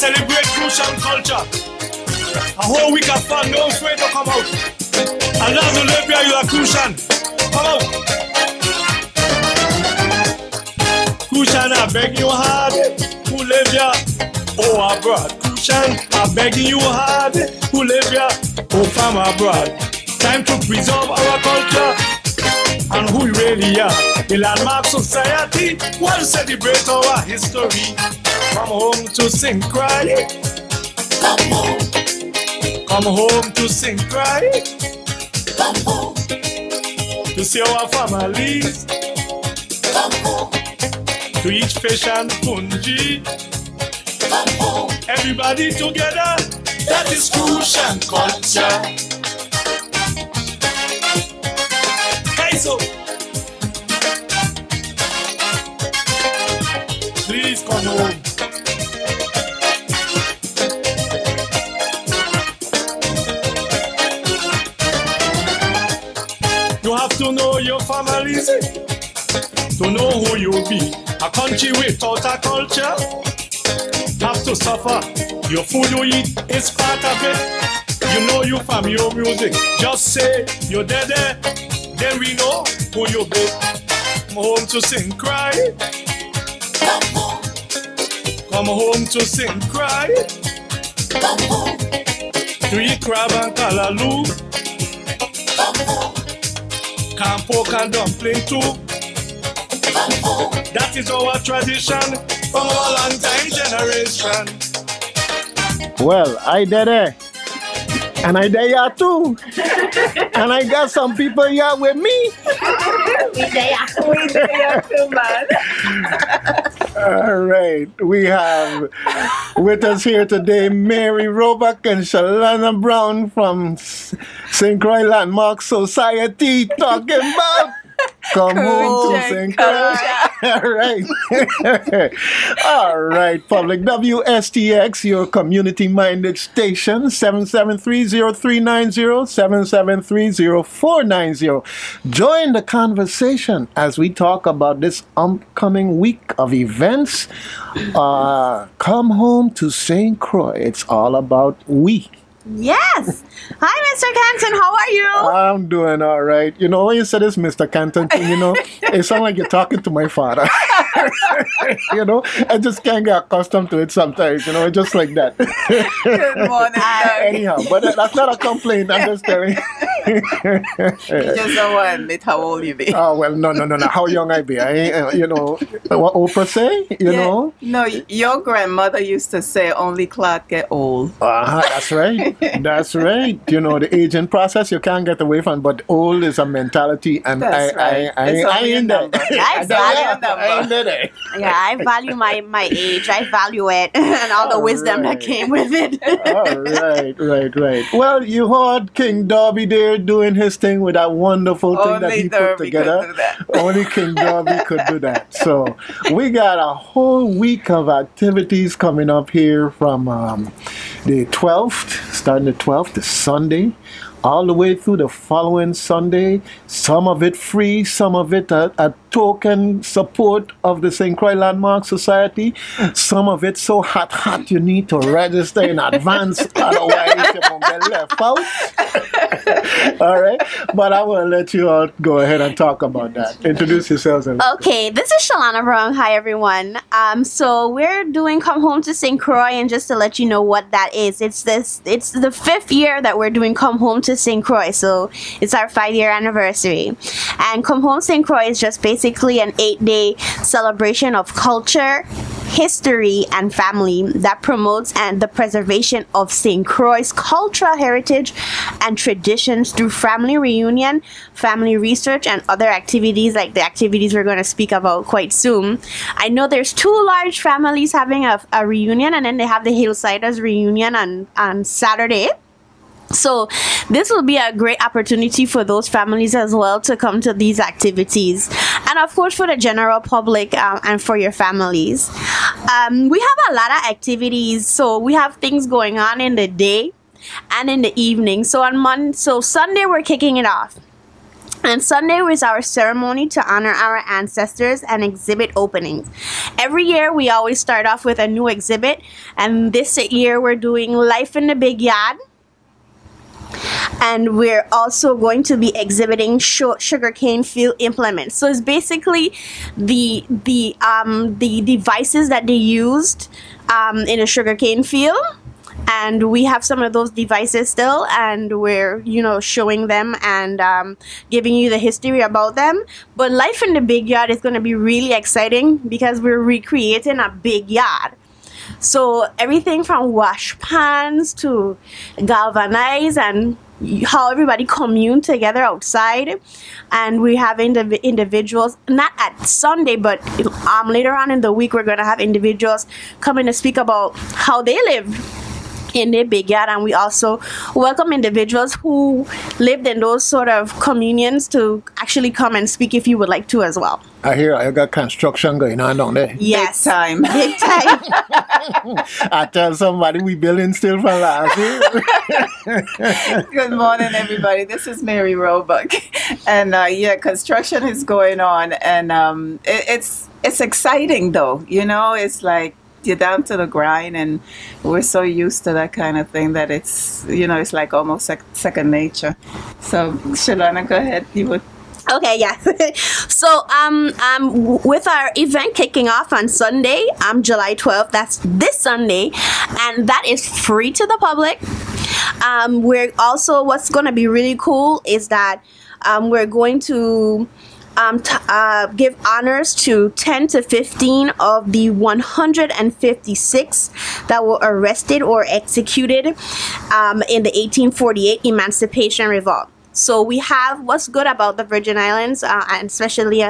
celebrate Crucian culture. A whole week of fun, no afraid to come out. And now Olivia, you are Crucian. Come out. Crucian, I beg you hard. Olivia, oh abroad. Crucian, I begging you hard. Olivia, oh from abroad. Time to preserve our culture and who we really are. The landmark society will celebrate our history. Come home to sing, cry. Come home. Come home to sing, cry. Come home. To see our families. Come home. To eat fish and fungi. Come home. Everybody together. That is Crucian culture. Hey, so please come home. You have to know your families, to know who you be. A country without a culture have to suffer. Your food you eat is part of it. You know you from your music. Just say you're dead, then we know who you be. Come home to sing, cry. Come home. Come home to sing, cry. Come home. To eat crab and callaloo. Come home. Campo and dumpling too. Come home. That is our tradition from a long time generation. Well, I did it. And I there too. And I got some people here with me. We there too, man. All right. We have with us here today Mary Roebuck and Shalana Brown from St. Croix Landmark Society talking about come home to St. Croix. All right. All right, public. Wstx, your community-minded station, 773-0390, 773-0490. Join the conversation as we talk about this upcoming week of events. Come home to St. Croix. It's all about we. Yes. Hi, Mr. Canton. How are you? I'm doing all right. You know, when you said this Mr. Canton thing, you know, it sounds like you're talking to my father. You know, I just can't get accustomed to it sometimes, you know, just like that. Good morning. Anyhow, but that's not a complaint. I'm just telling You just don't want to admit how old you be. Oh, well, no. How young I be? You know, what Oprah say, you know? No, your grandmother used to say only Clark get old. That's right. That's right. You know, the aging process you can't get away from, but old is a mentality, and I ain't there. Yeah, I value my age. I value it and all the wisdom that came with it. All right. Well, you heard King Darby there doing his thing with that wonderful thing that he put together. Only King Darby could do that. So we got a whole week of activities coming up here from the 12th, starting the 12th, to Sunday, all the way through the following Sunday. Some of it free, some of it a token support of the St. Croix Landmark Society. Some of it so hot you need to register in advance, otherwise you won't get left out. All right, but I will let you all go ahead and talk about that. Introduce yourselves. Okay, this is Shalana Brown. Hi, everyone. So we're doing Come Home to St. Croix, and just to let you know what that is, it's the 5th year that we're doing Come Home to St. Croix. So it's our 5-year anniversary, and Come Home St. Croix is just basically an 8-day celebration of culture, history, and family that promotes the preservation of St. Croix's cultural heritage and traditions through family reunion, family research, and other activities like the activities we're going to speak about quite soon. I know there's 2 large families having a reunion, and then they have the Hillsiders reunion on Saturday. So this will be a great opportunity for those families as well to come to these activities, and of course for the general public and for your families. We have a lot of activities, so we have things going on in the day and in the evening. So Sunday we're kicking it off. And Sunday was our ceremony to honor our ancestors and exhibit openings. Every year we always start off with a new exhibit, and this year we're doing Life in the Big Yard. And we're also going to be exhibiting sugarcane field implements. So it's basically the devices that they used in a sugarcane field. And we have some of those devices still, and we're, you know, showing them and giving you the history about them. But Life in the Big Yard is going to be really exciting because we're recreating a big yard. So everything from wash pans to galvanize and how everybody commune together outside. And we have individuals, not at Sunday, but later on in the week, we're going to have individuals coming to speak about how they live in their big yard, and we also welcome individuals who lived in those sort of communions to actually come and speak if you would like to as well. I hear I got construction going on down there. Yes. Big time. Big time. I tell somebody we building still for last year. Good morning, everybody. This is Mary Roebuck. And yeah, construction is going on, and it's exciting though. You know, it's like you're down to the grind, and we're so used to that kind of thing that it's, you know, it's like almost second nature. So Shalana, go ahead. You would. Okay, yeah. So with our event kicking off on Sunday, July 12th, that's this Sunday, and that is free to the public. We're also, what's going to be really cool is that we're going to give honors to 10 to 15 of the 156 that were arrested or executed in the 1848 Emancipation Revolt. So we have, what's good about the Virgin Islands, and especially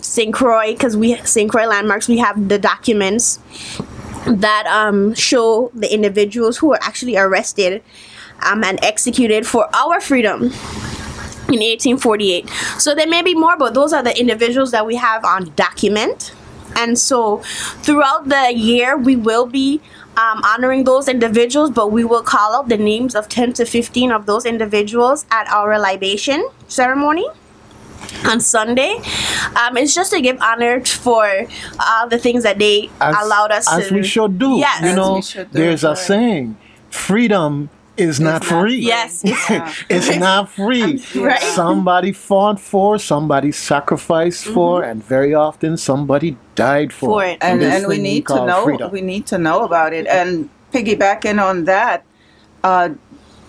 St. Croix, because St. Croix landmarks, we have the documents that show the individuals who were actually arrested and executed for our freedom in 1848. So there may be more, but those are the individuals that we have on document. And so throughout the year, we will be honoring those individuals, but we will call out the names of 10 to 15 of those individuals at our libation ceremony on Sunday. It's just to give honor for the things that they allowed us to. As we should do. Yes. You know, there's a saying, freedom is not free. Yes. It's not free. Right. Somebody fought for, somebody sacrificed for, and very often somebody died for it. And we need to know freedom. We need to know about it. And piggybacking on that,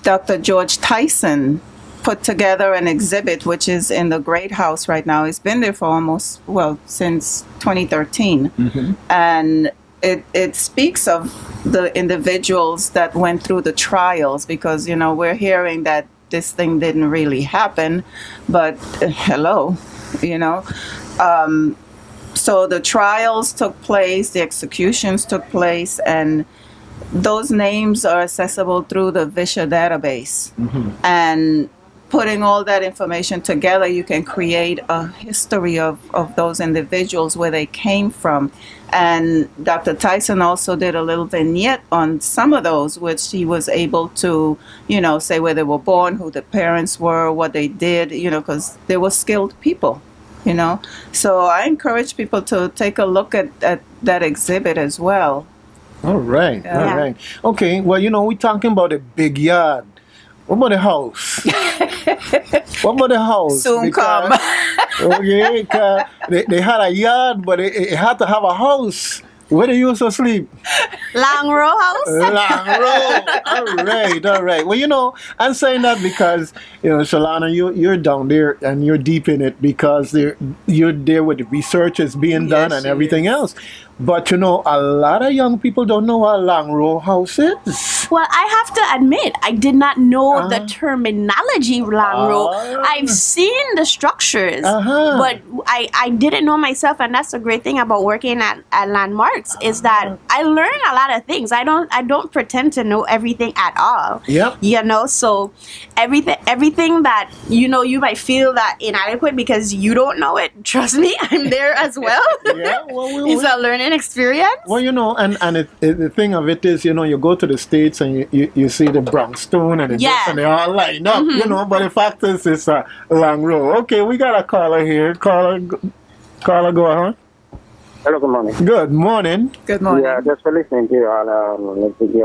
Dr. George Tyson put together an exhibit which is in the Great House right now. It's been there for almost, well, since 2013. And it speaks of the individuals that went through the trials, because, you know, we're hearing that this thing didn't really happen, but hello, you know. So the trials took place, the executions took place, and those names are accessible through the Visha database. And putting all that information together, you can create a history of those individuals, where they came from. And Dr. Tyson also did a little vignette on some of those, which he was able to, you know, say where they were born, who the parents were, what they did, you know, because they were skilled people, you know. So I encourage people to take a look at that exhibit as well. All right, all right. Okay, well, you know, we're talking about a big yard. What about the house? What about the house? Soon come. Okay, they had a yard, but it had to have a house. Where they used to sleep? Long Row House? Long Row. All right. Well, you know, I'm saying that because, you know, Shalana, you're down there and you're deep in it, because you're there with the research is being done and everything else. But, you know, a lot of young people don't know what a Long Row House is. Well, I have to admit, I did not know the terminology Long Row. I've seen the structures, but I didn't know myself, and that's the great thing about working at Landmarks, is that I learn a lot of things. I don't pretend to know everything at all. Yep. You know, so everything that, you know, you might feel that inadequate because you don't know it. Trust me, I'm there as well. Yeah, well, it's a learning learning experience. Well, the thing of it is, you go to the States and you see the brownstone and and they all line up, but the fact is, it's a long row. Okay, we got a caller here. Caller, go ahead. Hello, good morning. Good morning. Good morning. Yeah, just for listening to you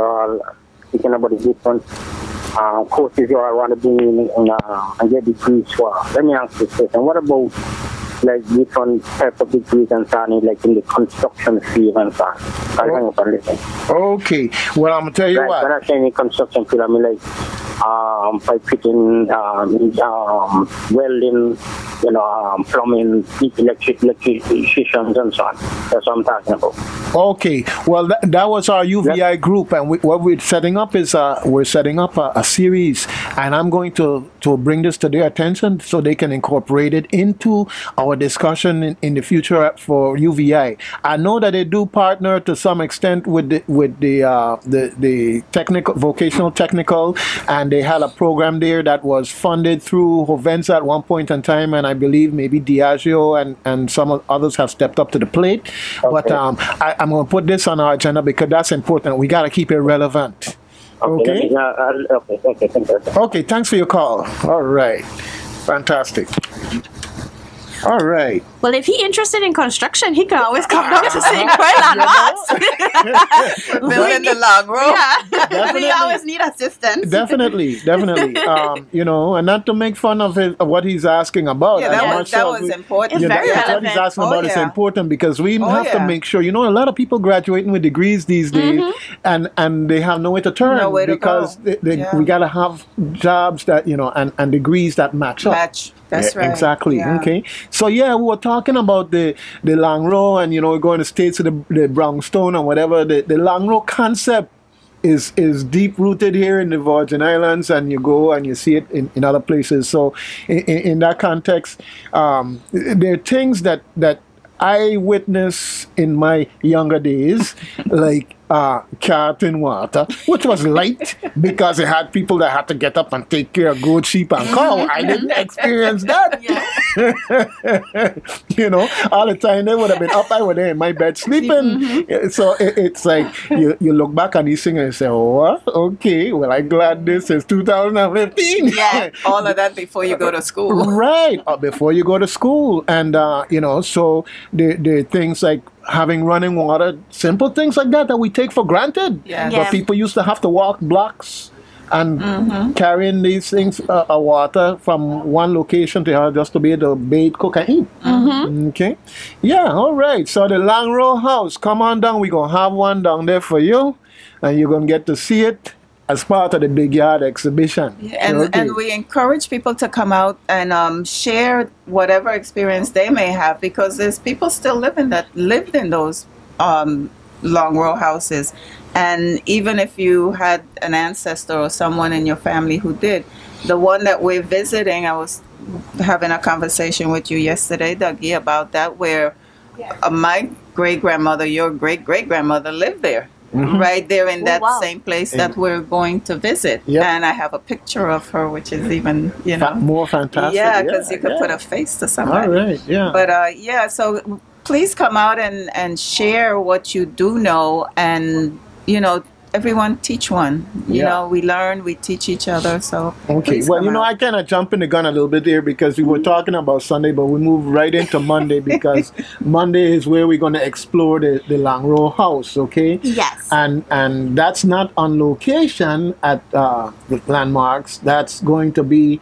all, speaking about the different courses you all want to bring in and get degrees for. Let me ask this question. What about like different types of degrees and so on, like in the construction field and so on? Okay. Well, I'm going to tell you like, what. When I say in the construction field, I mean like pipe fitting, welding, plumbing, electricians and so on. That's what I'm talking about. Okay. Well, that was our UVI group, and what we're setting up is we're setting up a series, and I'm going to bring this to their attention so they can incorporate it into our discussion in the future for UVI. I know that they do partner to some extent with the technical, vocational technical, and they had a program there that was funded through Hovenza at one point in time, and I believe maybe Diageo and some others have stepped up to the plate. Okay. But I'm going to put this on our agenda because that's important. We got to keep it relevant. Okay? Okay, thanks for your call. All right. Fantastic. All right. Well, if he's interested in construction, he can always come down to St. Croix building the long road. Yeah. We always need assistance. Definitely. And not to make fun of what he's asking about. Yeah, that was important. It's very relevant. What he's asking about is important because we have to make sure. A lot of people graduating with degrees these days, and they have nowhere to turn because we got to have jobs that and degrees that match up. That's right. Exactly. Yeah. Okay. So we were talking about the long row, and we're going to states to the brownstone and whatever. The long row concept is deep rooted here in the Virgin Islands, and you go and you see it in other places. So in that context, there are things that I witnessed in my younger days, like cat in water, which was light because it had people that had to get up and take care of goat, sheep, and cow. I didn't experience that. All the time they would have been up, I was there in my bed sleeping. So it's like you look back at these things and say, oh, okay, well, I'm glad this is 2015. Yeah, all of that before you go to school. Right, before you go to school. And, so the things like having running water, simple things like that we take for granted. But people used to have to walk blocks and carrying these things water from one location to another just to be able to bathe, cook, and eat. Okay. Yeah, all right. So the long row house, come on down. We're going to have one down there for you, and you're going to get to see it as part of the Big Yard exhibition. And we encourage people to come out and share whatever experience they may have, because there's people still lived in those long row houses. And even if you had an ancestor or someone in your family who did, the one that we're visiting, I was having a conversation with you yesterday, Dougie, about that, where my great-grandmother, your great-great-grandmother lived there. Right there in that same place that we're going to visit. And I have a picture of her, which is even, more fantastic. Yeah, because you could put a face to somebody. All right, yeah. But, so please come out and share what you do know, and, everyone teach one. We learn, we teach each other. So okay. Well, I kind of jump in the gun a little bit here because we were talking about Sunday, but we moved right into Monday because Monday is where we're going to explore the long row house. Okay. Yes. And that's not on location at the landmarks. That's going to be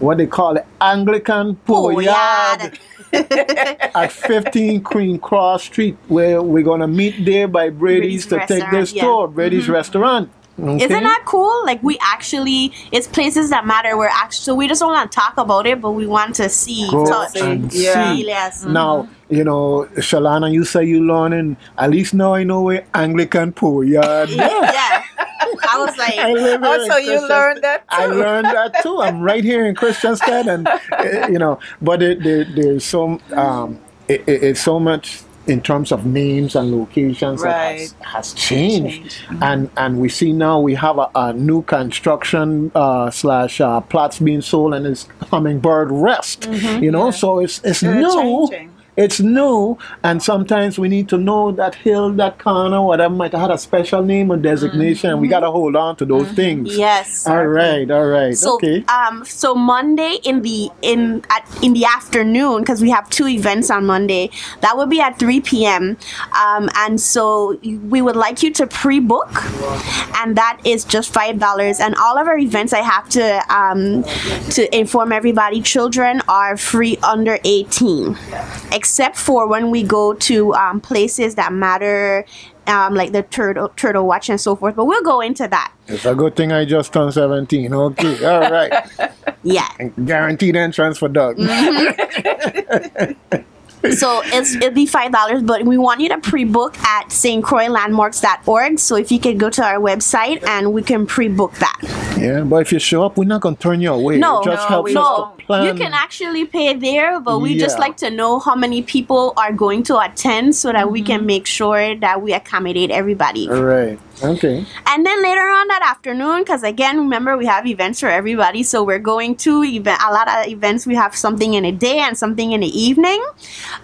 what they call the Anglican Poor Yard. At 15 Queen Cross Street, where we're going to meet there by Brady's to take this tour, Brady's restaurant. Okay. Isn't that cool? Like, it's places that matter. So we just don't want to talk about it, but we want to see, touch, and see. Yes. Now, Shalana, you say you learning. At least now I know where Anglican Poor Yard. Yeah. I was like, so you learned that too? I learned that too. I'm right here in Christianstead, and but there's so it's so much in terms of names and locations that has changed. And we see now we have a new construction slash plots being sold, and it's Hummingbird Rest. So it's new. It's new, and sometimes we need to know that hill, that corner, whatever might have had a special name or designation. We got to hold on to those things. Yes. All right. So, okay. So Monday in the afternoon, because we have 2 events on Monday, that will be at 3 p.m. And so we would like you to pre-book, and that is just $5. And all of our events, I have to inform everybody, children are free under 18. Except for when we go to places that matter, like the turtle watch and so forth. But we'll go into that. It's a good thing I just turned 17. Okay, all right. Yeah. Guaranteed entrance for Doug. So it'll be $5, but we want you to pre-book at stcroixlandmarks.org. So if you could go to our website and we can pre-book that. Yeah, but if you show up, we're not going to turn you away. No, it just helps us to plan. You can actually pay there, but we just like to know how many people are going to attend so that we can make sure that we accommodate everybody. All right. Okay. And then later on that afternoon, because again, remember, we have events for everybody. So we're going to a lot of events. We have something in the day and something in the evening.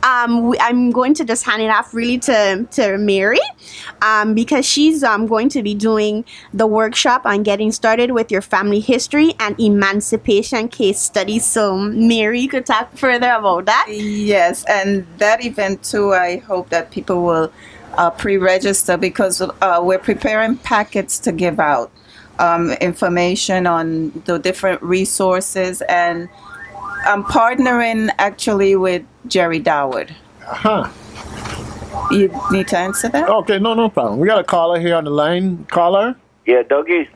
I'm going to just hand it off really to Mary because she's going to be doing the workshop on getting started with your family history and emancipation case studies. So Mary, you could talk further about that. Yes, and that event too, I hope that people will pre-register because we're preparing packets to give out information on the different resources, and I'm partnering actually with Jerry Doward. You need to answer that? Okay, no problem. We got a caller here on the line. Caller? Yeah, Dougie.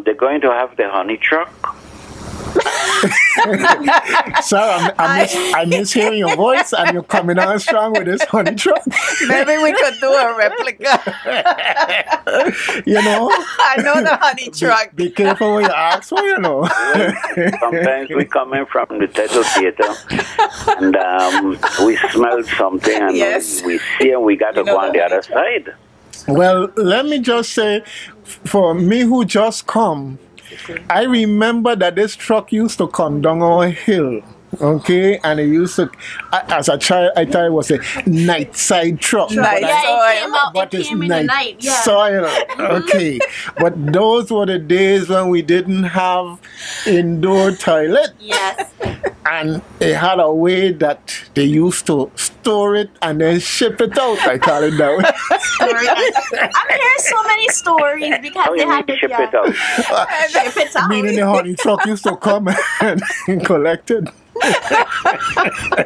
They're going to have the honey truck. Sir, I miss hearing your voice, and you're coming on strong with this honey truck. Maybe we could do a replica. You know? I know the honey truck. Be careful when you ask for, you know. Sometimes we come in from the Teto Theater, and we smell something, and we see, and we got to go on the other side. Well, let me just say, for me who just come, I remember that this truck used to come down our hill, okay? And it used to, as a child, I thought it was a night side truck. It came in the night. Soil, okay. But those were the days when we didn't have indoor toilet. Yes. And it had a way that they used to store it and then ship it out. I call it that way. I'm hearing so many stories because they had to ship it out. Ship it out. Meaning the honey truck used to come and collect it.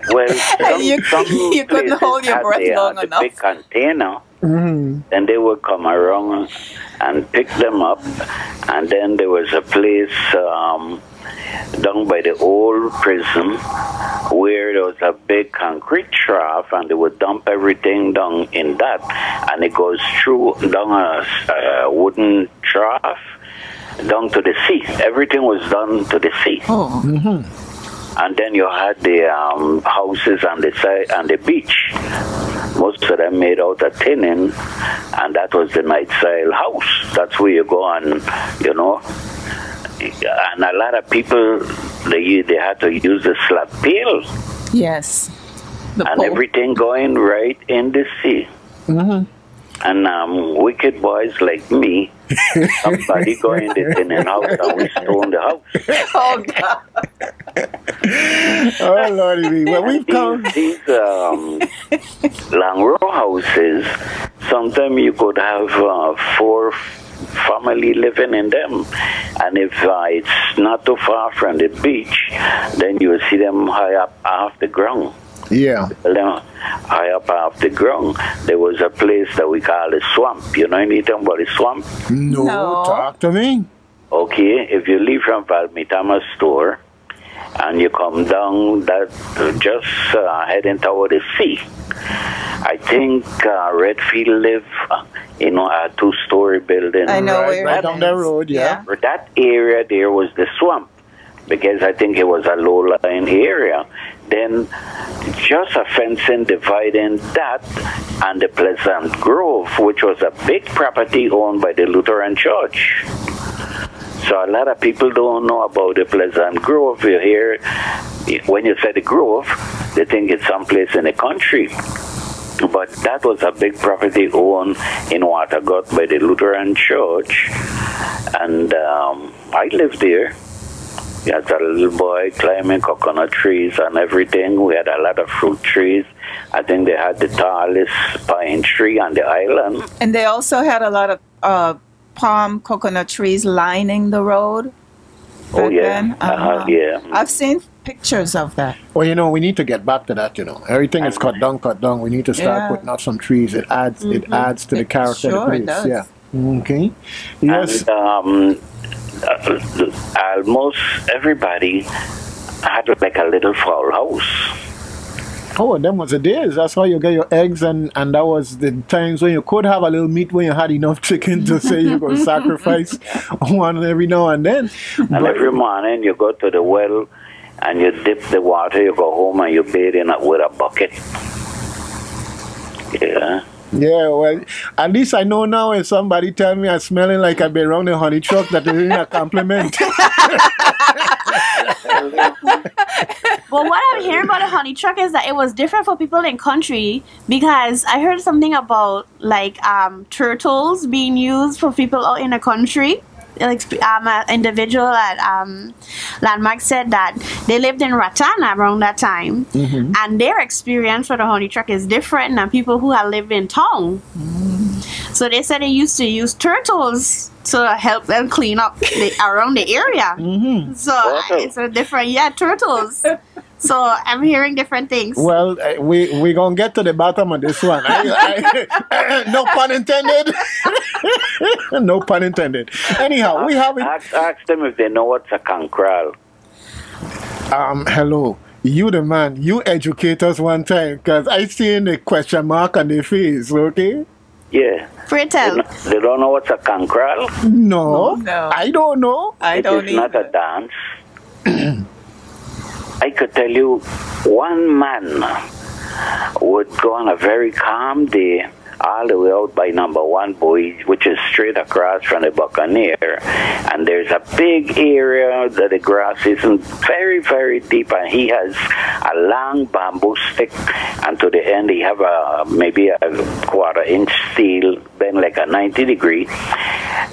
Well, you couldn't hold your breath long enough. Big container, then they would come around and pick them up, and then there was a place down by the old prison where there was a big concrete trough, and they would dump everything down in that, and it goes through down a wooden trough down to the sea. Everything was done to the sea. And then you had the houses on the side and the beach. Most of them made out of tinning, and that was the night style house. That's where you go and, you know. And a lot of people, they had to use the slab pail. Yes. And everything going right in the sea. And wicked boys like me, somebody go in the tinning house and we stone the house. Oh, God. Oh, Lordy. Well, we've come. These long row houses, sometimes you could have 4 family living in them, and if it's not too far from the beach, then you will see them high up off the ground. Yeah. High up off the ground, there was a place that we call the swamp. You know anything about the swamp? No. Talk to me. Okay, if you leave from Valmitama store and you come down that just heading toward the sea, I think Redfield live in a 2-story building. I know right down the road, yeah. That area there was the swamp, because I think it was a low-lying area. Then just a fencing dividing that and the Pleasant Grove, which was a big property owned by the Lutheran Church. So a lot of people don't know about the Pleasant Grove. You hear, when you say the Grove, they think it's someplace in the country. But that was a big property owned in Watergut by the Lutheran Church. And I lived there. As a little boy, climbing coconut trees and everything. We had a lot of fruit trees. I think they had the tallest pine tree on the island. And they also had a lot of palm coconut trees lining the road. Oh, yeah. Yeah. I've seen pictures of that. Well, you know, we need to get back to that, you know. Everything is cut down, cut down. We need to start putting out some trees. It adds to the character of the place. It does. Yeah. Okay. Yes. And almost everybody had like a little fowl house. Oh, them was the days. That's how you get your eggs, and that was the times when you could have a little meat when you had enough chicken to say you could sacrifice one every now and then. And every morning you go to the well and you dip the water, you go home and you bathe in it with a bucket. Yeah. Yeah, well, at least I know now if somebody tell me I'm smelling like I've been around a honey truck, that is a compliment. Well, what I'm hearing about a honey truck is that it was different for people in country, because I heard something about like turtles being used for people out in the country. Like an individual at Landmark said that they lived in Ratana around that time, and their experience for the honey truck is different than people who have lived in town. So they said they used to use turtles to help them clean up around the area. So it's a different, turtles. So I'm hearing different things. Well, we gonna get to the bottom of this one. No pun intended. No pun intended. Anyhow, we have it. Ask them if they know what's a cancral. Hello. You the man. You educate us one time, because I seen the question mark on their face. Okay. Yeah. Pretend. They don't know what's a cancral? No. No. I don't know. It is not a dance. I could tell you, one man would go on a very calm day all the way out by number 1 Boy, which is straight across from the Buccaneer, and there's a big area that the grass isn't very, very deep, and he has a long bamboo stick, and to the end he have maybe a 1/4-inch steel bent like a 90-degree,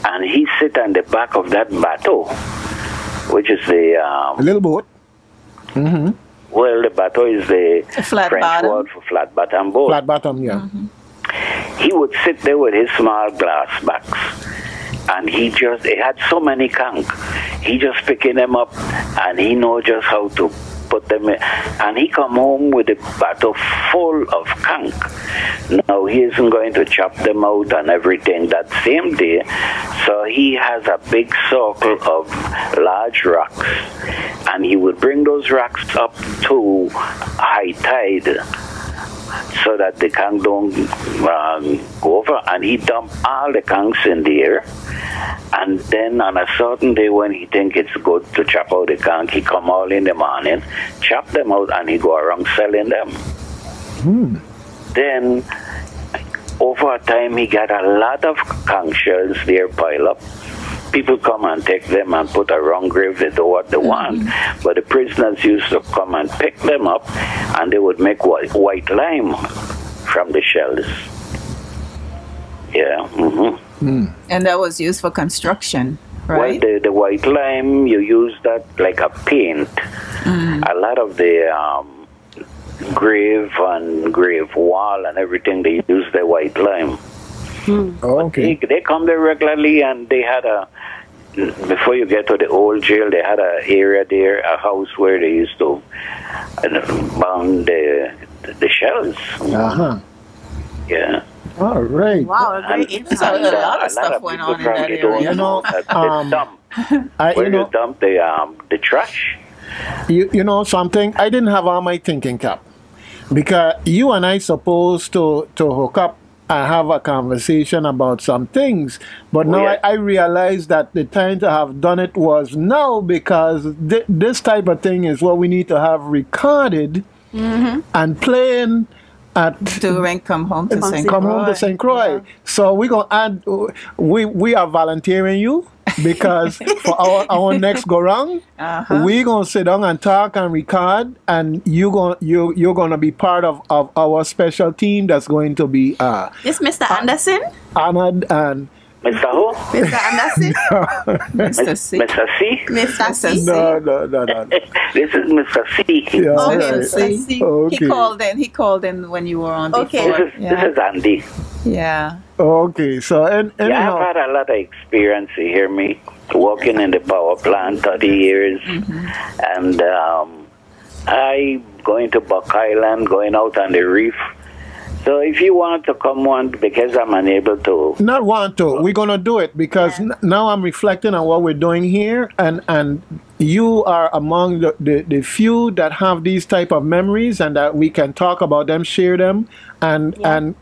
and he sit on the back of that bateau, which is the a little boat. Well, the bateau is the French word for flat bottom boat. Flat bottom, yeah. He would sit there with his small glass box, and he had so many conch. He just picking them up, and he know just how to put them in. And he come home with a bottle full of conch. Now, he isn't going to chop them out and everything that same day, so he has a big circle of large rocks, and he would bring those rocks up to high tide, so that the conch don't go over, and he dump all the conchs in the air. And then on a certain day when he think it's good to chop out the conch, he come all in the morning, chop them out, and he go around selling them. Then over time he got a lot of conch shells there pile up. People come and take them and put a wrong grave. They do what they want. But the prisoners used to come and pick them up, and they would make white lime from the shells. Yeah. And that was used for construction, right? Well, the white lime, you use that like a paint. A lot of the grave and grave wall and everything, they use the white lime. Okay. They come there regularly, and they had before you get to the old jail, they had an area there, a house where they used to bound the shells. Yeah. All right. Wow, very interesting. A lot of stuff went on in that area. You know, you dump the trash. You know something? I didn't have on my thinking cap, because you and I supposed to hook up and have a conversation about some things, but now I realize that the time to have done it was now, because this type of thing is what we need to have recorded and playing at during Come Home to St. Croix. So we're gonna add. We are volunteering you because for our next go round, we're gonna sit down and talk and record, and you're gonna be part of our special team that's going to be This Mr. Anderson? Honored and Mr. Who? Mr. Anderson? Mr. C. Mr. C? Mr. C? No. This is Mr. C. Yeah, Okay. right. Okay. He called in when you were on Okay. before. This is Andy. Yeah. Okay, so anyhow, I've had a lot of experience, you hear me, working in the power plant 30 years, and I going to Buck Island, going out on the reef. So if you want to come on, because I'm unable to. not want to. We're gonna do it because now I'm reflecting on what we're doing here, and you are among the few that have these type of memories, and that we can talk about them, share them, and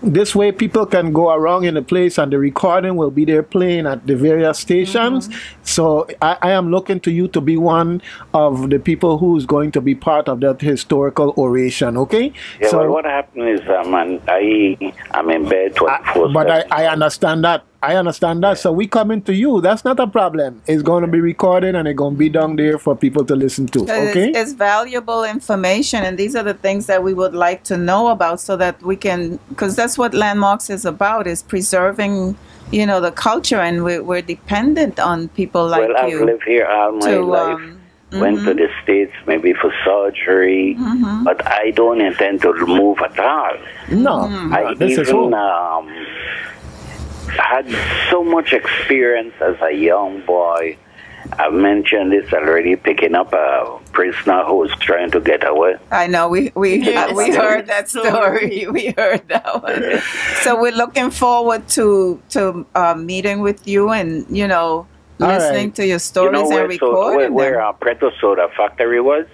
this way people can go around in the place, and the recording will be there playing at the various stations. So I am looking to you to be one of the people who's going to be part of that historical oration. Okay? Yeah, so, well, what happened is, I'm in bed 24/7. but I understand that. I understand that. So we coming to you. That's not a problem. It's going to be recorded and it's going to be down there for people to listen to. Okay? It's valuable information, and these are the things that we would like to know about, so that we can, because that's what Landmarks is about, is preserving, the culture, and we're dependent on people like well, you. I've lived here all my life. Went to the States maybe for surgery, but I don't intend to move at all. No. I This is even home. had so much experience as a young boy. I've mentioned this already, picking up a prisoner who was trying to get away. I know, we heard that story. We heard that one. So we're looking forward to meeting with you, and listening to your stories and recording where our Preto Soda factory was?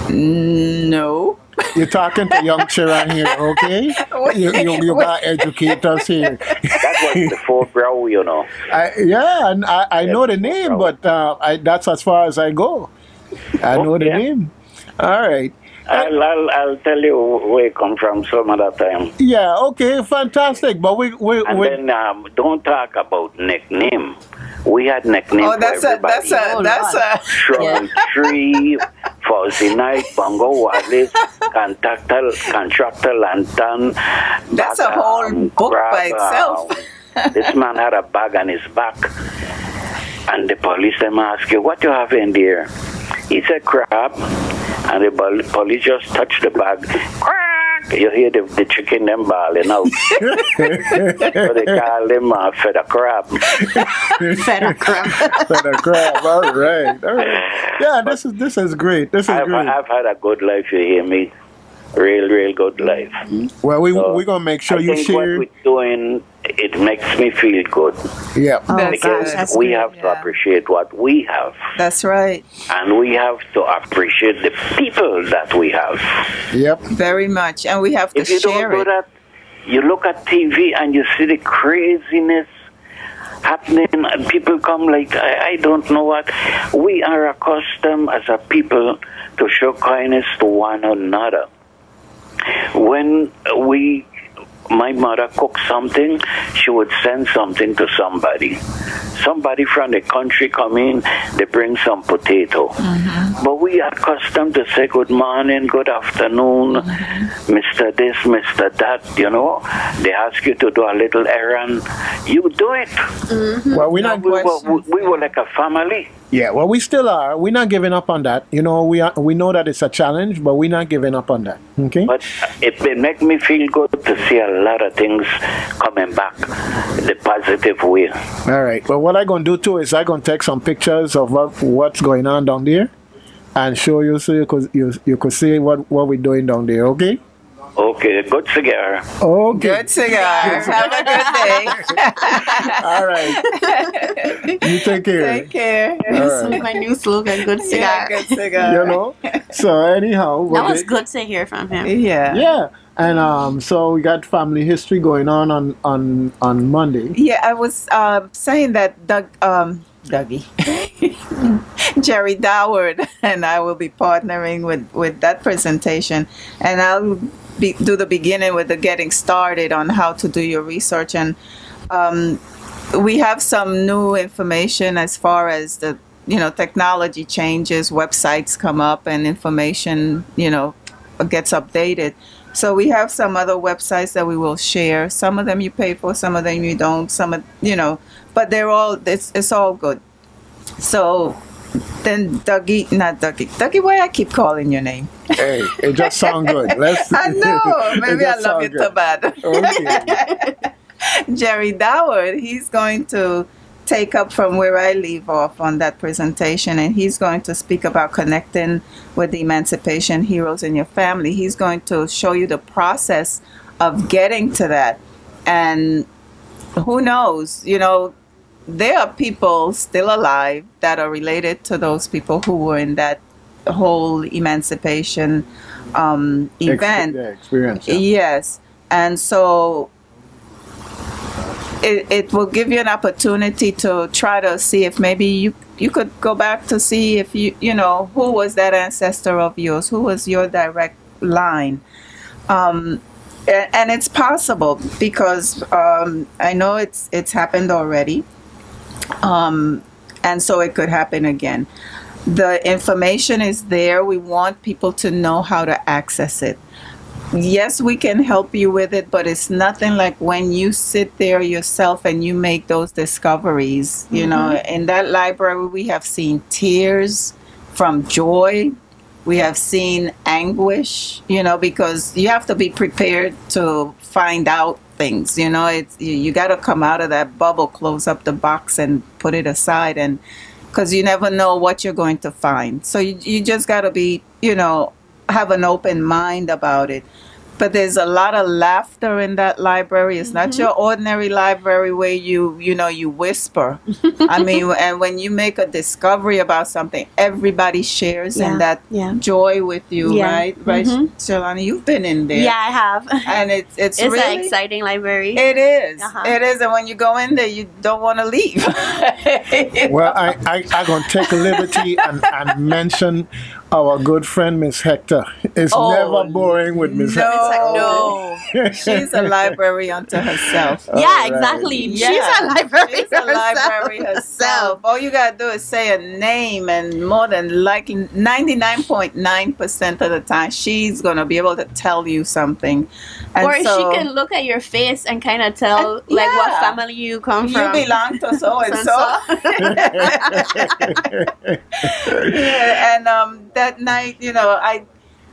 No. You're talking to young children here, okay? You got educators here. That was the Fort Brow, I know the name, but that's as far as I go. I know the name. All right. I'll tell you where it come from some other time. Yeah, okay, fantastic. But we then don't talk about nickname. We had nicknames for everybody. That's a Trouble Tree, Fuzzy Night, Bongo Wallace, Contractor Lantern. That's a whole book by itself. This man had a bag on his back, and the police them ask you, what you have in there? He said crab, and the police just touch the bag. Quack! You hear the chicken them bawling out. So they call them feather crab. Feather crab. Feather crab. All right. Yeah, this is great. This is great. I've had a good life. You hear me? Real good life. Well, we're gonna make sure you share. What we're doing, it makes me feel good. Yeah. Because we have to appreciate what we have. That's right. And we have to appreciate the people that we have. Yep. Very much. And we have to share it. If you don't do that, you look at TV and you see the craziness happening, and people come like, I don't know what. We are accustomed as a people to show kindness to one another. When my mother cooked something, she would send something to somebody. Somebody from the country come in, they bring some potato. But we are accustomed to say good morning, good afternoon, Mr. this, Mr. that, They ask you to do a little errand. You do it. Well, we were like a family. Yeah, well, we still are. We're not giving up on that. We know that it's a challenge, but we're not giving up on that. Okay. But it makes me feel good to see a lot of things coming back the positive way. All right. Well, what I'm going to do too is I'm going to take some pictures of what's going on down there and show you so you could see what we're doing down there. Okay. Okay, good cigar. Okay. Good cigar. Have a good day. All right. You take care. Take care. Right. My new slogan, good cigar. Yeah, good cigar. So anyhow. That was good to hear from him. Yeah. Yeah. And so we got family history going on Monday. Yeah, I was saying that Dougie. Jerry Doward and I will be partnering with that presentation, and I'll do the beginning with the getting started on how to do your research. And we have some new information as far as the, technology changes, websites come up and information, gets updated. So we have some other websites that we will share. Some of them you pay for, some of them you don't, but they're all, it's all good. So then Dougie, why I keep calling your name? Hey, it just sounds good. I know, maybe I love you too bad. Okay. Jerry Doward, he's going to take up from where I leave off on that presentation, and he's going to speak about connecting with the emancipation heroes in your family. He's going to show you the process of getting to that. And who knows, there are people still alive that are related to those people who were in that whole emancipation event. Experience. Yeah. Yes. And so it will give you an opportunity to try to see if maybe you could go back to see if who was that ancestor of yours, who was your direct line. And it's possible because I know it's happened already. And so it could happen again. The information is there. We want people to know how to access it. Yes, we can help you with it, but it's nothing like when you sit there yourself and you make those discoveries. In that library, we have seen tears from joy. We have seen anguish, because you have to be prepared to find out things. You got to come out of that bubble, close up the box and put it aside, and because you never know what you're going to find. So you just got to be, have an open mind about it. But there's a lot of laughter in that library. It's not your ordinary library where you whisper. I mean, and when you make a discovery about something, everybody shares in that joy with you, right? Right, Shalani, you've been in there. Yeah, I have. And it's really an exciting library. It is. It is. And when you go in there, you don't want to leave. Well, I'm going to take a liberty and mention our good friend, Miss Hector. It's never boring with Miss Hector. No, she's a library unto herself. Yeah, exactly. Yeah. She's a library herself. All you gotta do is say a name, and more than likely 99.9% of the time, she's gonna be able to tell you something. And or she can look at your face and kind of tell what family you come from. You belong to so and so. And that night,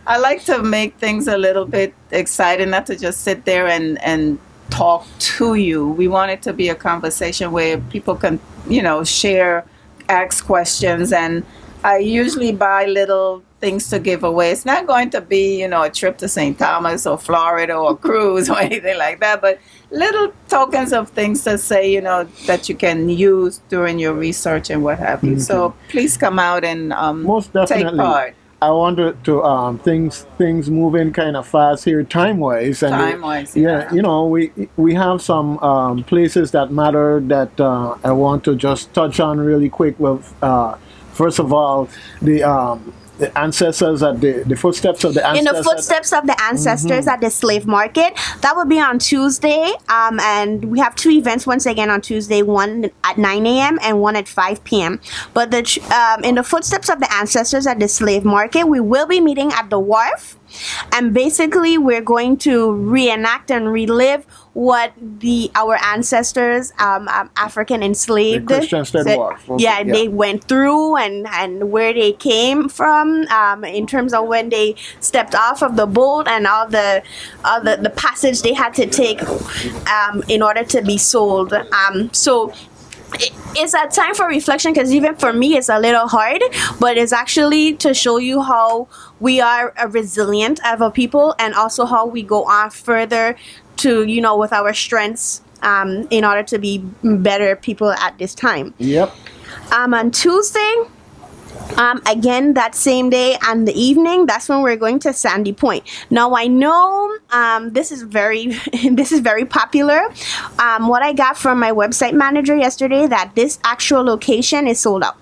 I like to make things a little bit exciting, not to just sit there and talk to you. We want it to be a conversation where people can, share, ask questions, and I usually buy little things to give away. It's not going to be, a trip to St. Thomas or Florida or a cruise or anything like that, but little tokens of things to say, that you can use during your research and what have you. So please come out and most definitely take part. I wanted to things moving kind of fast here time-wise. We have some places that matter that I want to just touch on really quick. With first of all, the ancestors at the footsteps of the ancestors. In the footsteps of the ancestors at the slave market. That will be on Tuesday. And we have two events once again on Tuesday, one at 9 a.m. and one at 5 p.m. But in the footsteps of the ancestors at the slave market, we will be meeting at the wharf. And basically, we're going to reenact and relive what our ancestors, African enslaved, the Christian State Wharf. Okay, they went through and where they came from, in terms of when they stepped off of the boat and all the passage they had to take in order to be sold. So it's a time for reflection, because even for me it's a little hard, but it's actually to show you how we are a resilient of a people, and also how we go on further to, with our strengths in order to be better people at this time. Yep. On Tuesday, again that same day and the evening, that's when we're going to Sandy Point. Now I know this is very popular. What I got from my website manager yesterday, that this actual location is sold out.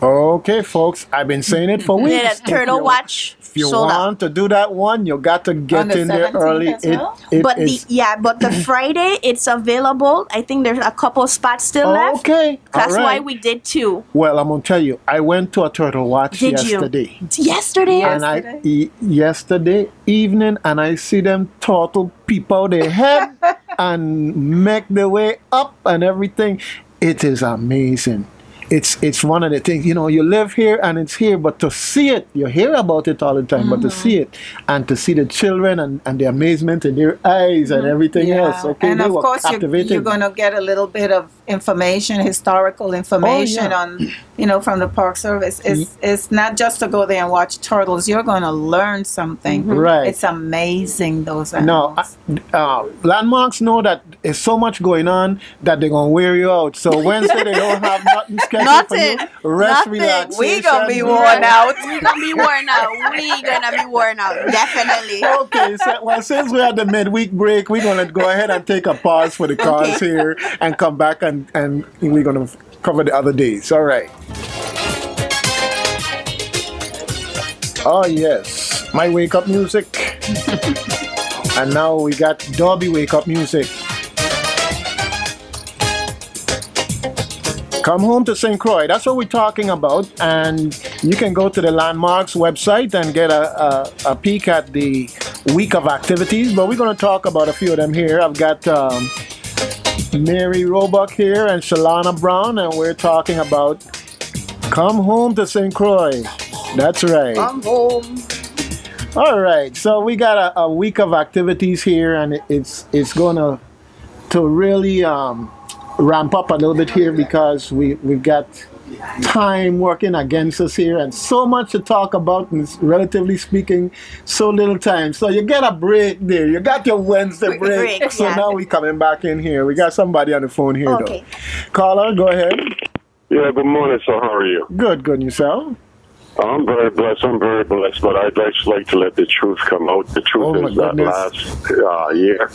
Okay, folks, I've been saying it for weeks. Turtle Watch if you want to do that one, you got to get in there early. But the Friday, it's available. I think there's a couple spots still left. Okay. That's why we did 2. Well, I'm going to tell you, I went to a turtle watch yesterday. Yesterday evening, and I see them turtle peep out their head and make their way up and everything. It is amazing. It's one of the things, you know, you live here and it's here, but to see it, you hear about it all the time, but to see it and to see the children and the amazement in their eyes and everything else. Okay, and of course, you're going to get a little bit of information, historical information on, you know, from the Park Service. It's not just to go there and watch turtles. You're going to learn something. Right. It's amazing, those animals. No, landmarks know that there's so much going on that they're going to wear you out. So Wednesday, they don't have nothing scheduled. Nothing. Rest, relax. We gonna be worn out. We gonna be worn out. Definitely. Okay. So, well, since we're at the midweek break, we're gonna go ahead and take a pause for the cars here and come back and we're gonna cover the other days. All right. Oh yes, my wake up music. And now we got Dobby wake up music. Come home to St. Croix. That's what we're talking about. And you can go to the Landmarks website and get a peek at the week of activities. But we're going to talk about a few of them here. I've got Mary Roebuck here and Shalana Brown, and we're talking about Come Home to St. Croix. That's right. Come home. All right. So we got a week of activities here, and it's going to really ramp up a little bit here because we've got time working against us here and so much to talk about, and relatively speaking, so little time. So you get a break there. You got your Wednesday break. So now we're coming back in here. We got somebody on the phone here, though. Caller, go ahead. Yeah, good morning, sir. How are you? Good, and yourself? I'm very blessed, but I'd just like to let the truth come out. The truth is that last year,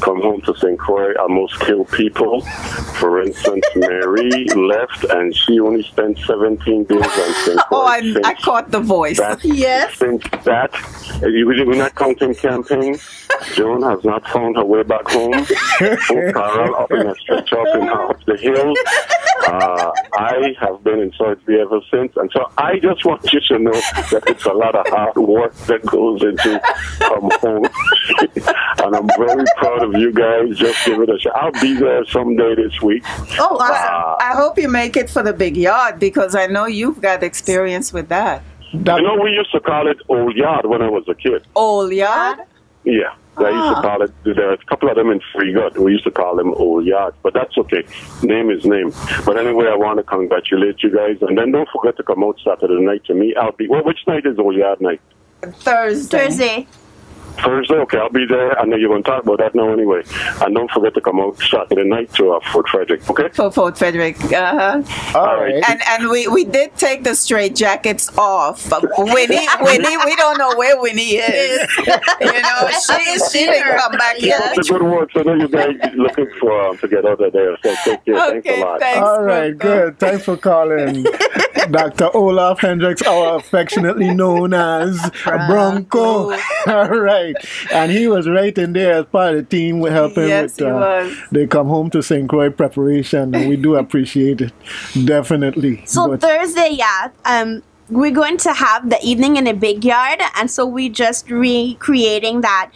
Come Home to St. Croix almost killed people. For instance, Mary left and she only spent 17 days on St. Croix. I caught the voice. Yes. Since that, we're not counting camping. Joan has not found her way back home. Carol up in a stretch up up the hill. I have been in Salisbury ever since, and so I just want you to know that it's a lot of hard work that goes into Come Home. And I'm very proud of you guys. Just give it a shot. I'll be there someday this week. Oh, awesome. I hope you make it for the big yard, because I know you've got experience with that. You know, we used to call it Old Yard when I was a kid. Old Yard? Yeah. I used to call it, there's a couple of them in Freegut. We used to call them Old Yards, but that's okay. Name is name. But anyway, I want to congratulate you guys. And then don't forget to come out Saturday night to me. I'll be, well, which night is Old Yard night? Thursday. Thursday, okay, I'll be there. I know you're going to talk about that now anyway. And don't forget to come out Saturday night to Fort Frederick, okay? For Fort Frederick, All right. And we did take the straight jackets off. But Winnie, we don't know where Winnie is. You know, she didn't come back yet. It's a good work. So I know you guys looking for to get out of there. So take care. Okay, thanks a lot. Thanks, all right, good. Thanks for calling. Dr. Olaf Hendricks, our affectionately known as Bronco. All right. And he was right in there as part of the team. We're helping with the Come Home to St. Croix preparation, and we do appreciate it. Definitely. So Thursday, we're going to have the evening in a big yard, and so we just recreating that.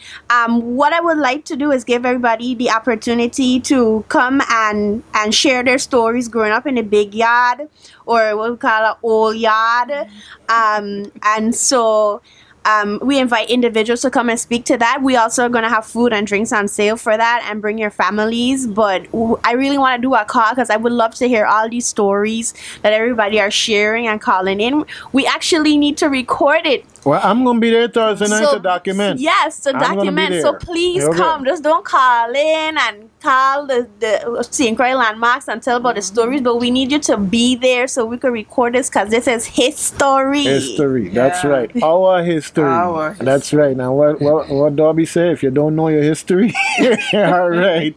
What I would like to do is give everybody the opportunity to come and share their stories growing up in a big yard, or what we call an old yard. And so we invite individuals to come and speak to that. We also are going to have food and drinks on sale for that, and bring your families. But I really want to do a call because I would love to hear all these stories that everybody are sharing and calling in. We actually need to record it. Well, I'm going to be there Thursday night to document. Yes, to document. So please come. Just don't call in and call the St. Croix Landmarks and tell about the stories. But we need you to be there so we can record this, because this is history. History. That's right. Our history. That's right. Now, what Dobby say? If you don't know your history. All right.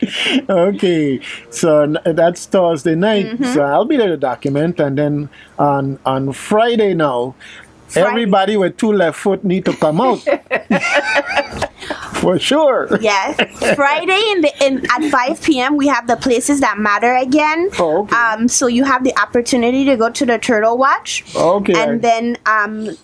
Okay. So that's Thursday night. So I'll be there to document. And then on Friday now, Everybody with 2 left foot need to come out. For sure. Yes. Friday at 5 p.m. we have the Places That Matter again. Oh, okay. So you have the opportunity to go to the Turtle Watch. Okay. And then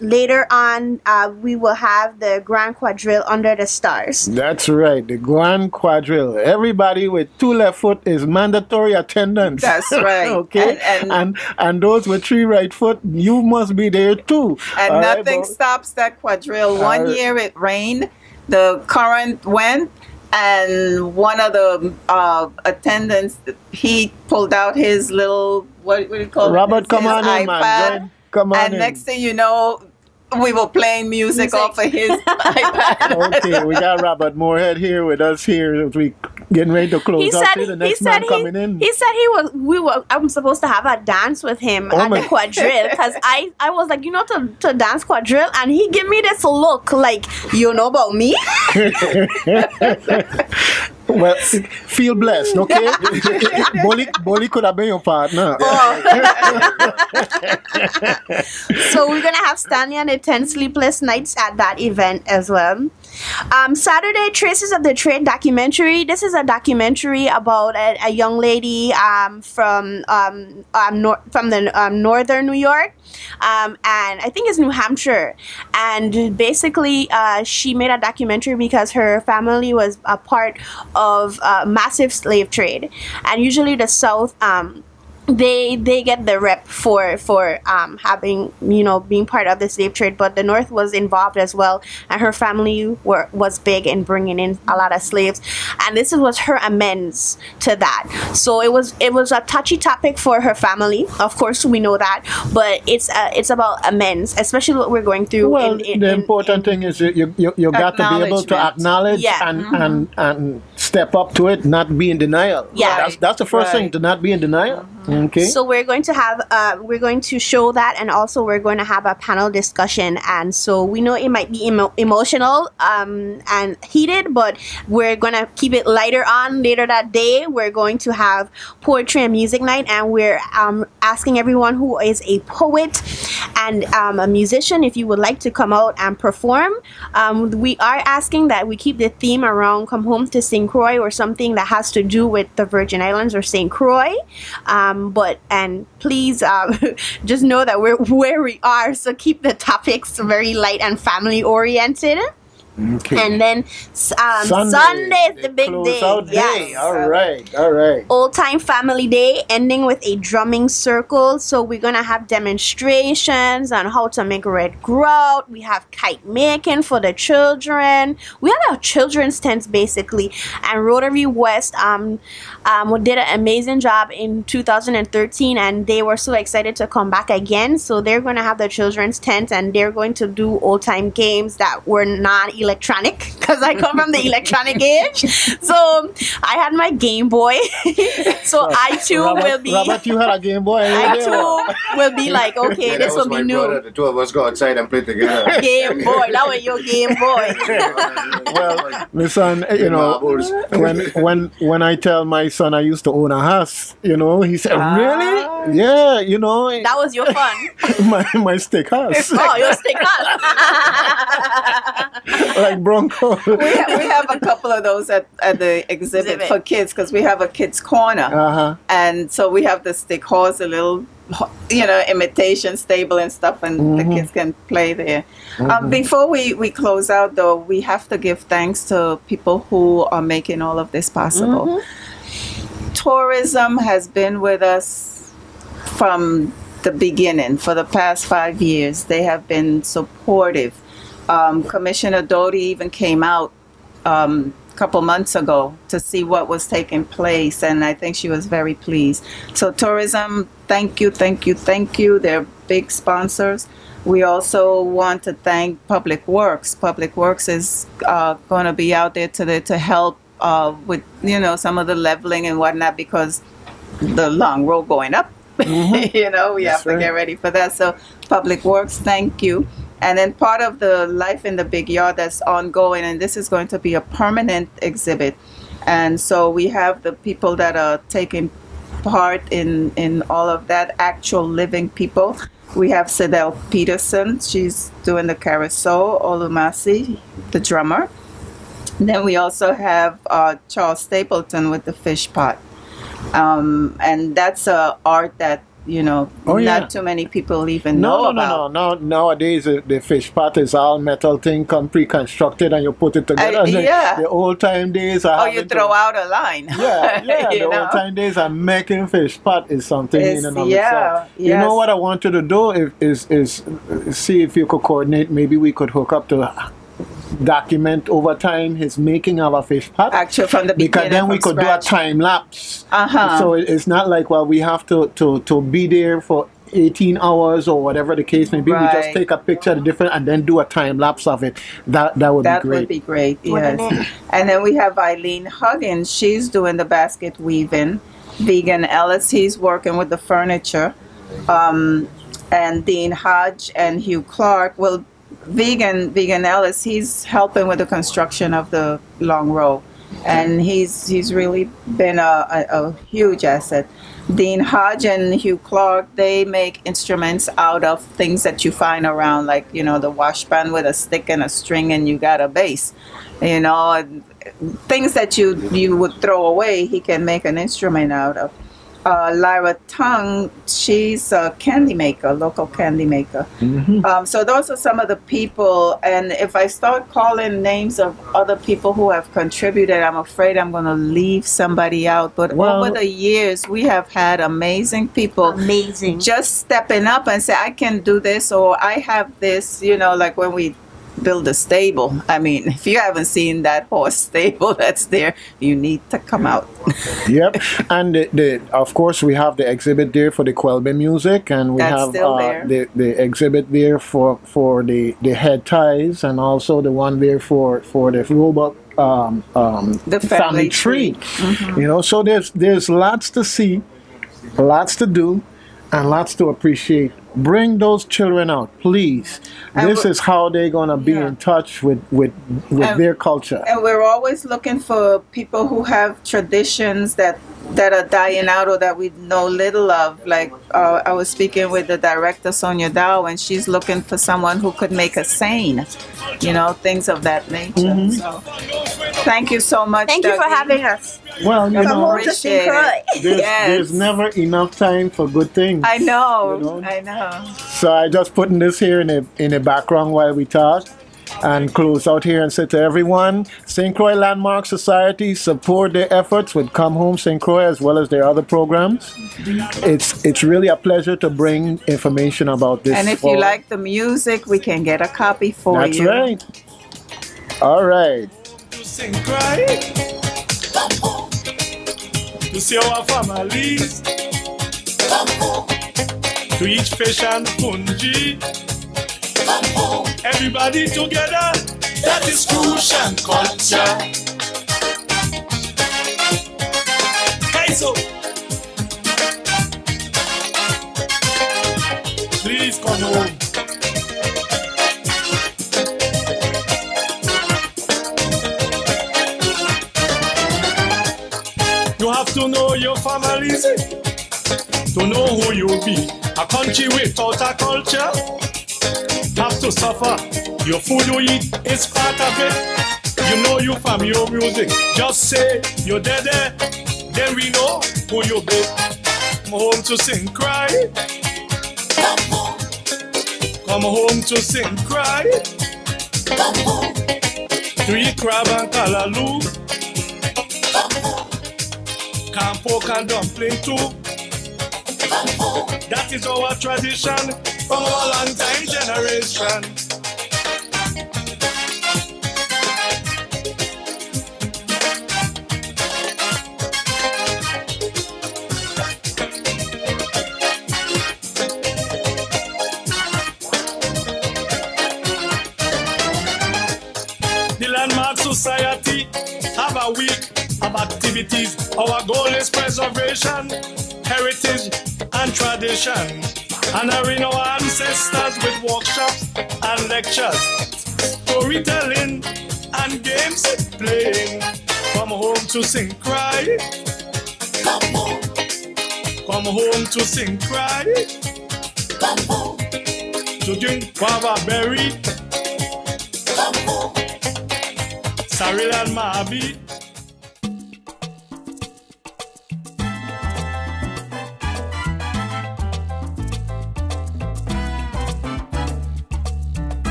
later on we will have the Grand Quadrille Under the Stars. That's right, the Grand Quadrille. Everybody with 2 left foot is mandatory attendance. That's right. Okay. And those with 3 right foot, you must be there too. And nothing stops that quadrille. One year it rained, the current went, and one of the attendants, he pulled out his little, what do you call it? Robert, come on in, man. Come on and in. next thing you know, we were playing music off of his iPad. Okay, we got Robert Moorhead here with us here as we getting ready to close out. The next man coming in. He said I'm supposed to have a dance with him at the quadrille, because I was like, to dance quadrille, and he gave me this look like, you know about me? Well, feel blessed, okay? Bolly could have been your partner. So we're gonna have Stanley and the 10 Sleepless Nights at that event as well. Saturday, Traces of the Trade documentary. This is a documentary about a young lady from northern New York, and I think it's New Hampshire. And basically, she made a documentary because her family was a part of massive slave trade, and usually the South. They get the rep for having, being part of the slave trade, but the North was involved as well, and her family was big in bringing in a lot of slaves, and this was her amends to that. So it was a touchy topic for her family, of course, we know that, but it's about amends, especially what we're going through. Well, the important thing is you got to be able to acknowledge and step up to it, not be in denial. Yeah, that's the first thing, to not be in denial. Okay. So we're going to have we're going to show that, and also we're going to have a panel discussion. And so we know it might be emotional and heated, but we're going to keep it lighter on. Later that day, we're going to have poetry and music night, and we're asking everyone who is a poet and a musician, if you would like to come out and perform. We are asking that we keep the theme around Come Home to St. Croix, or something that has to do with the Virgin Islands or St. Croix. And please just know that we're where we are, so keep the topics very light and family oriented. Okay. And then Sunday is the big day. Yes. All right. Old Time Family Day, ending with a drumming circle. So we're gonna have demonstrations on how to make red grout. We have kite making for the children. We have our children's tents basically. And Rotary West did an amazing job in 2013, and they were so excited to come back again. So they're gonna have the children's tent, and they're going to do old time games that were non-electronic, because I come from the electronic age. So I had my Game Boy. So I too will be. Robert, you had a Game Boy. I too will be like, okay, yeah, this will be new. Brother. The two of us go outside and play together. Game Boy, that was your Game Boy. Well, my son, when I tell my son I used to own a house, he said, really? Yeah, that was your fun. my stick house. Oh, your stick house. Like Bronco. We have a couple of those at the exhibit for kids, because we have a kids corner, and so we have the stick horse, a little imitation stable and stuff, and the kids can play there. Before we close out, though, we have to give thanks to people who are making all of this possible. Tourism has been with us from the beginning. For the past 5 years, they have been supportive. Commissioner Doty even came out a couple months ago to see what was taking place, and I think she was very pleased. So tourism, thank you. They're big sponsors. We also want to thank Public Works. Public Works is going to be out there to help with some of the leveling and whatnot, because the long road going up. We have to get ready for that. So Public Works, thank you. And then part of the Life in the Big Yard that's ongoing, and this is going to be a permanent exhibit. And so we have the people that are taking part in all of that, actual living people. We have Sidel Peterson. She's doing the carousel. Olumasi, the drummer. Then we also have Charles Stapleton with the fish pot. And that's a art that, not too many people even know about. No. Nowadays, the fish pot is all metal thing, pre-constructed, and you put it together. The old time days are... you throw out a line. Yeah. The old time days are making fish pot is something in and of itself. Yes. You know what I want you to do is see if you could coordinate. Maybe we could hook up to document over time his making of a fish pot. Actually, from the beginning, because then we could do a time lapse. So it's not like we have to be there for 18 hours or whatever the case may be. We just take a picture of the different and then do a time lapse of it. That would be great. That would be great. Yes. And then we have Eileen Huggins. She's doing the basket weaving. Vegan Ellis, he's working with the furniture. And Dean Hodge and Hugh Clark. Well, Vegan Ellis, he's helping with the construction of the long row, and he's really been a huge asset. Dean Hodge and Hugh Clark, they make instruments out of things that you find around, like the washpan with a stick and a string, and you got a bass. Things that you would throw away, he can make an instrument out of. Lyra Tung, she's a candy maker, local candy maker. So those are some of the people, and if I start calling names of other people who have contributed, I'm afraid I'm going to leave somebody out. But over the years, we have had amazing people just stepping up and say, I can do this, or I have this, like when we build a stable. I mean, if you haven't seen that horse stable that's there, you need to come out. Yep. And of course we have the exhibit there for the Quelbe music, and we have the exhibit there for the head ties, and also the one there for the robot the family tree. So there's lots to see, lots to do, and lots to appreciate. Bring those children out, please. This is how they're going to be in touch with their culture. And we're always looking for people who have traditions that are dying out or that we know little of. Like I was speaking with the director, Sonia Dow, and she's looking for someone who could make a seine, things of that nature. So thank you so much. Thank you for having us. Well, there's never enough time for good things. I know. So I just putting this here in the background while we talk, and close out here and say to everyone, St. Croix Landmark Society support their efforts with Come Home St. Croix as well as their other programs. It's really a pleasure to bring information about this. And if you like the music, we can get a copy for you. That's right. All right. To see our families, to eat fish and punji, everybody together, that is Crucian culture. Hey, so please come home. You have to know your families, to know who you be. A country without a culture have to suffer. Your food you eat is part of it. You know you from your music. Just say you're dead, then we know who you be. Come home to sing, cry. Come home to sing, cry. To eat crab and callaloo. Can pork and dumpling too. That is our tradition from a long time generation. The Landmark Society have a week of activities. Our goal is preservation, heritage and tradition, honoring our ancestors with workshops and lectures, storytelling and games playing. Come home to sing, cry. come home to sing cry. Come home. To drink guava berry. Come home. Cyril and Mabi.